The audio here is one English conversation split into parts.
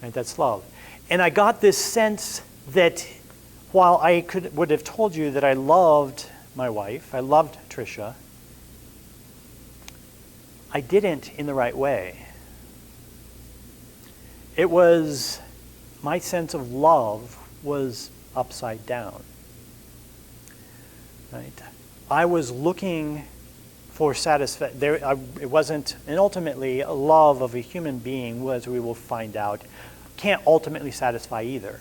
Right? That's love. And I got this sense that while I would have told you that I loved my wife, I loved Tricia, I didn't in the right way. It was, my sense of love was upside down. Right? I was looking for satisfaction. It wasn't, and ultimately, a love of a human being, as we will find out, can't ultimately satisfy either.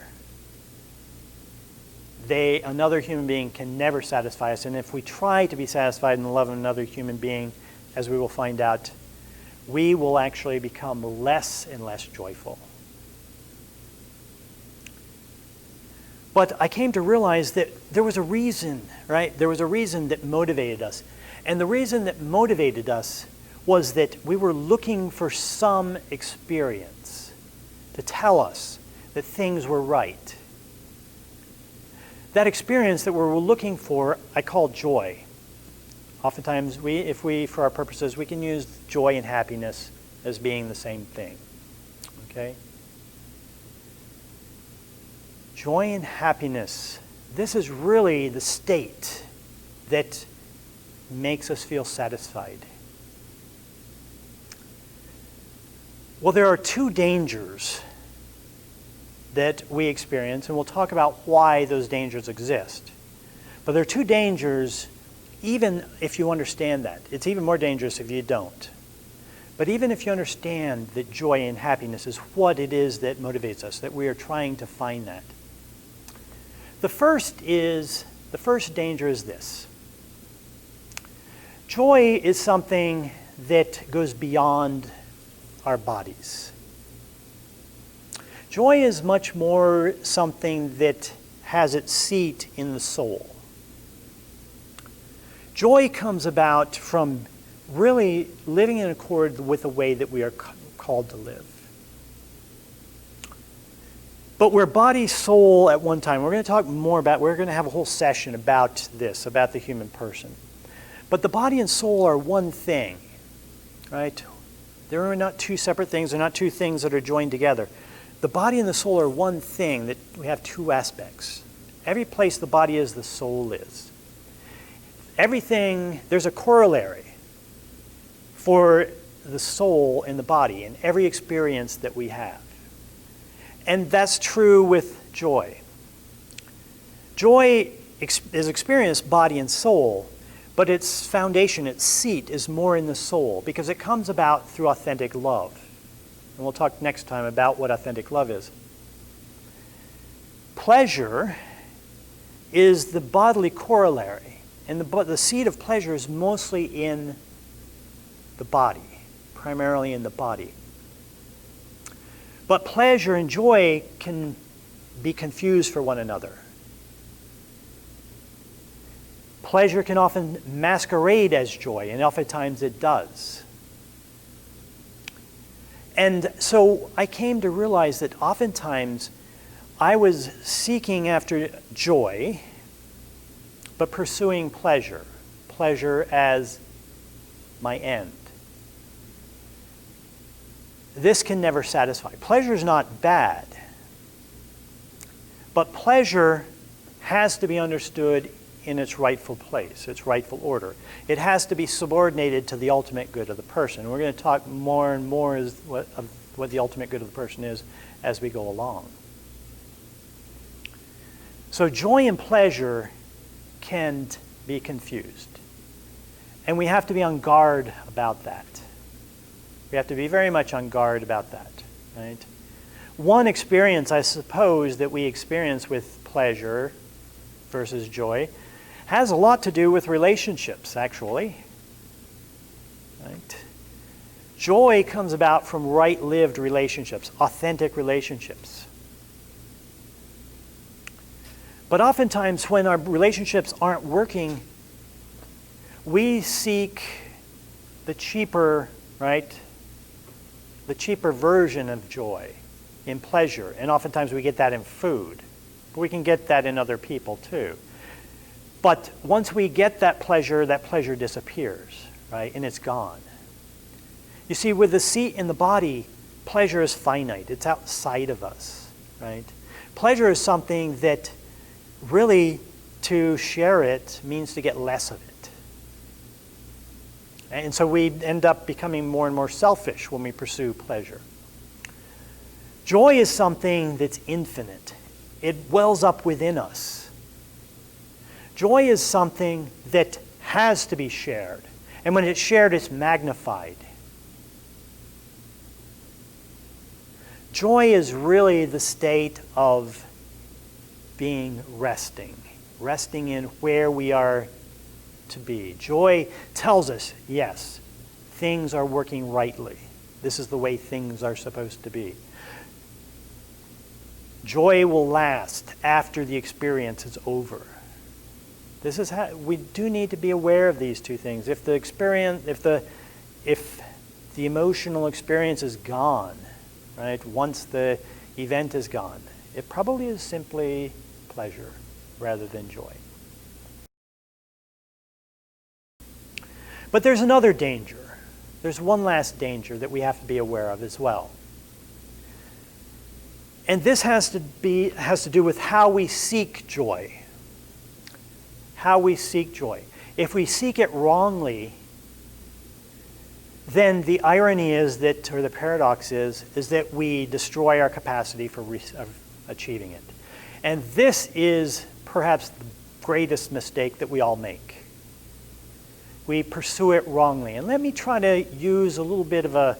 Another human being can never satisfy us, and if we try to be satisfied in the love of another human being, as we will find out, we will actually become less and less joyful. But I came to realize that there was a reason, right? There was a reason that motivated us. And the reason that motivated us was that we were looking for some experience to tell us that things were right. That experience that we were looking for, I call joy. Oftentimes, for our purposes, we can use joy and happiness as being the same thing. Okay? Joy and happiness, this is really the state that makes us feel satisfied. Well, there are two dangers that we experience, and we'll talk about why those dangers exist. But there are two dangers, even if you understand that. It's even more dangerous if you don't. But even if you understand that joy and happiness is what it is that motivates us, that we are trying to find that. The first danger is this. Joy is something that goes beyond our bodies. Joy is much more something that has its seat in the soul. Joy comes about from really living in accord with the way that we are called to live. But we're body, soul at one time. We're going to talk more about, we're going to have a whole session about this, about the human person. But the body and soul are one thing, right? They're not two separate things. They're not two things that are joined together. The body and the soul are one thing that we have two aspects. Every place the body is, the soul is. Everything, there's a corollary for the soul and the body in every experience that we have. And that's true with joy. Joy is experienced body and soul, but its foundation, its seat, is more in the soul because it comes about through authentic love. And we'll talk next time about what authentic love is. Pleasure is the bodily corollary, and the seat of pleasure is mostly in the body, primarily in the body. But pleasure and joy can be confused for one another. Pleasure can often masquerade as joy, and oftentimes it does. And so I came to realize that oftentimes I was seeking after joy, but pursuing pleasure as my end. This can never satisfy. Pleasure is not bad, but pleasure has to be understood in its rightful place, its rightful order. It has to be subordinated to the ultimate good of the person. We're going to talk more and more of what the ultimate good of the person is as we go along. So joy and pleasure can be confused. And we have to be on guard about that. We have to be very much on guard about that, right? One experience, I suppose, that we experience with pleasure versus joy has a lot to do with relationships, actually. Right? Joy comes about from right-lived relationships, authentic relationships. But oftentimes when our relationships aren't working, we seek the cheaper, right? The cheaper version of joy in pleasure. And oftentimes we get that in food. But we can get that in other people too. But once we get that pleasure disappears, right? And it's gone. You see, with the seat in the body, pleasure is finite. It's outside of us, right? Pleasure is something that really, to share it means to get less of it. And so we end up becoming more and more selfish when we pursue pleasure. Joy is something that's infinite. It wells up within us. Joy is something that has to be shared. And when it's shared, it's magnified. Joy is really the state of being resting in where we are to be. Joy tells us, yes, things are working rightly. This is the way things are supposed to be. Joy will last after the experience is over. This is how we do need to be aware of these two things. If the emotional experience is gone, right, once the event is gone, it probably is simply pleasure rather than joy. But there's another danger. There's one last danger that we have to be aware of as well. And this has to do with how we seek joy. How we seek joy. If we seek it wrongly, then the irony is that, or the paradox is that we destroy our capacity for achieving it. And this is perhaps the greatest mistake that we all make. We pursue it wrongly. And let me try to use a little bit of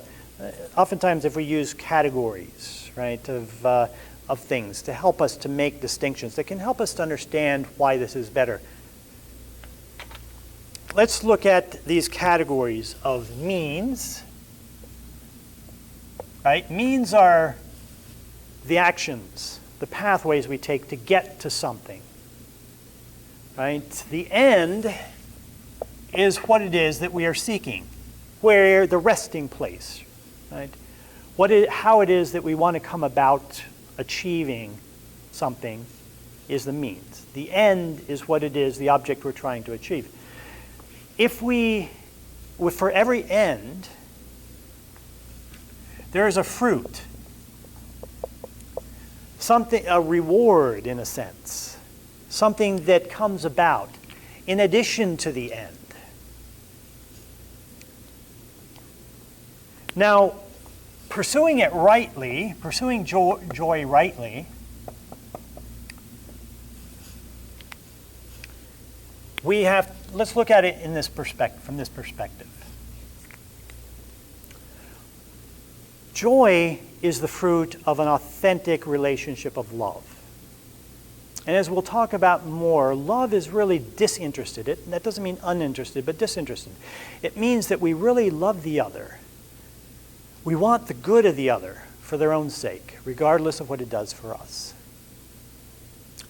oftentimes if we use categories, right, of things to help us to make distinctions that can help us to understand why this is better. Let's look at these categories of means. Right? Means are the actions, the pathways we take to get to something. Right? The end is what it is that we are seeking, where the resting place. Right? How it is that we want to come about achieving something is the means. The end is what it is, the object we're trying to achieve. For every end, there is a fruit, a reward in a sense, something that comes about in addition to the end. Now, pursuing it rightly, pursuing joy rightly, let's look at it from this perspective. Joy is the fruit of an authentic relationship of love. And as we'll talk about more, love is really disinterested. That doesn't mean uninterested, but disinterested. It means that we really love the other. We want the good of the other for their own sake, regardless of what it does for us.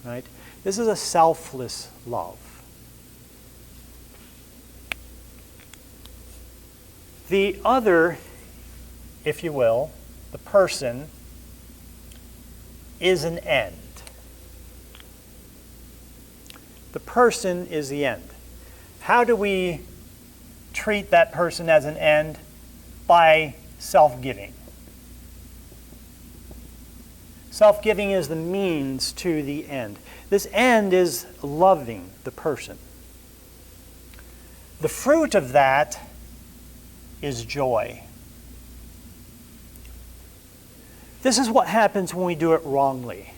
Right? This is a selfless love. The other, if you will, the person, is an end. The person is the end. How do we treat that person as an end? By self-giving. Self-giving is the means to the end. This end is loving the person. The fruit of that is joy. This is what happens when we do it wrongly.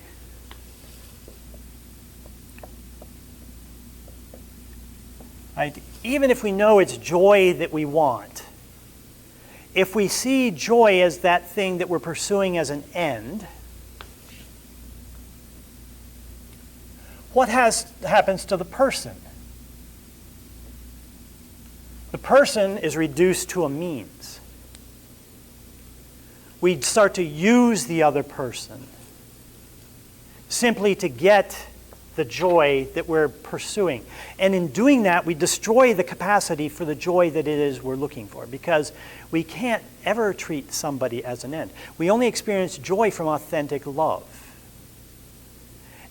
Right? Even if we know it's joy that we want, if we see joy as that thing that we're pursuing as an end, what happens to the person? The person is reduced to a means. We start to use the other person simply to get the joy that we're pursuing. And in doing that, we destroy the capacity for the joy that it is we're looking for, because we can't ever treat somebody as an end. We only experience joy from authentic love.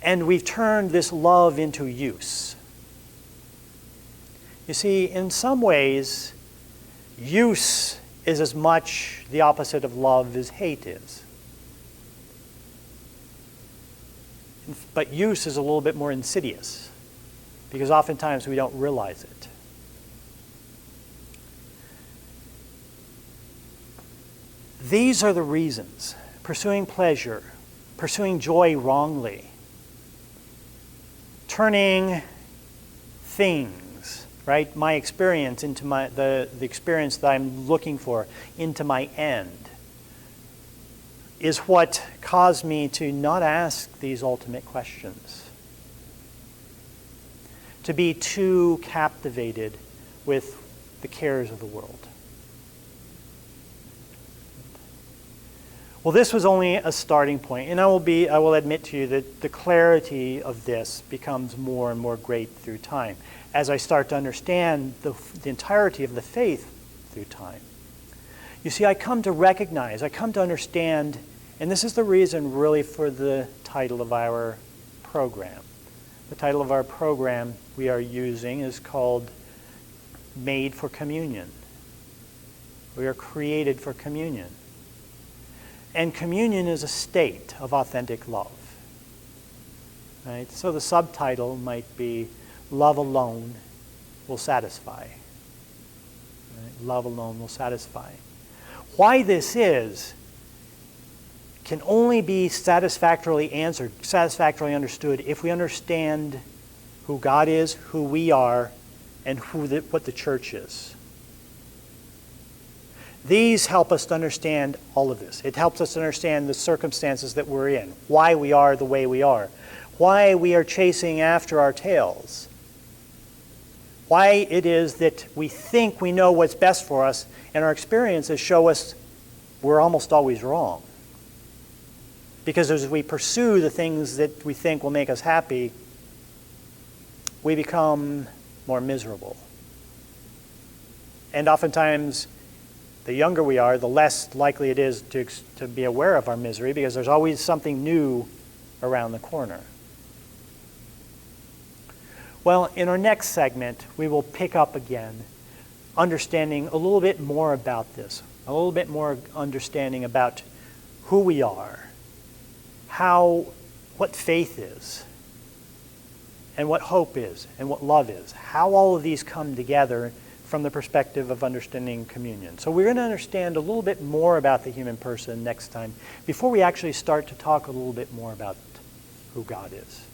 And we've turned this love into use. You see, in some ways, use is as much the opposite of love as hate is. But use is a little bit more insidious, because oftentimes we don't realize it. These are the reasons. Pursuing pleasure, pursuing joy wrongly, turning things, right, my experience into the experience that I'm looking for into my end, is what caused me to not ask these ultimate questions, to be too captivated with the cares of the world. Well, this was only a starting point, and I will admit to you that the clarity of this becomes more and more great through time as I start to understand the entirety of the faith through time. You see, I come to understand, and this is the reason really for the title of our program. The title of our program we are using is called Made for Communion. We are created for communion. And communion is a state of authentic love. Right? So the subtitle might be Love Alone Will Satisfy. Right? Love alone will satisfy. Why this is can only be satisfactorily answered, satisfactorily understood if we understand who God is, who we are, and what the church is. These help us to understand all of this. It helps us to understand the circumstances that we're in, why we are the way we are, why we are chasing after our tails, why it is that we think we know what's best for us, and our experiences show us we're almost always wrong. Because as we pursue the things that we think will make us happy, we become more miserable. And oftentimes, the younger we are, the less likely it is to be aware of our misery, because there's always something new around the corner. Well, in our next segment, we will pick up again, understanding a little bit more about this, a little bit more understanding about who we are, what faith is, and what hope is, and what love is, how all of these come together from the perspective of understanding communion. So we're going to understand a little bit more about the human person next time, before we actually start to talk a little bit more about who God is.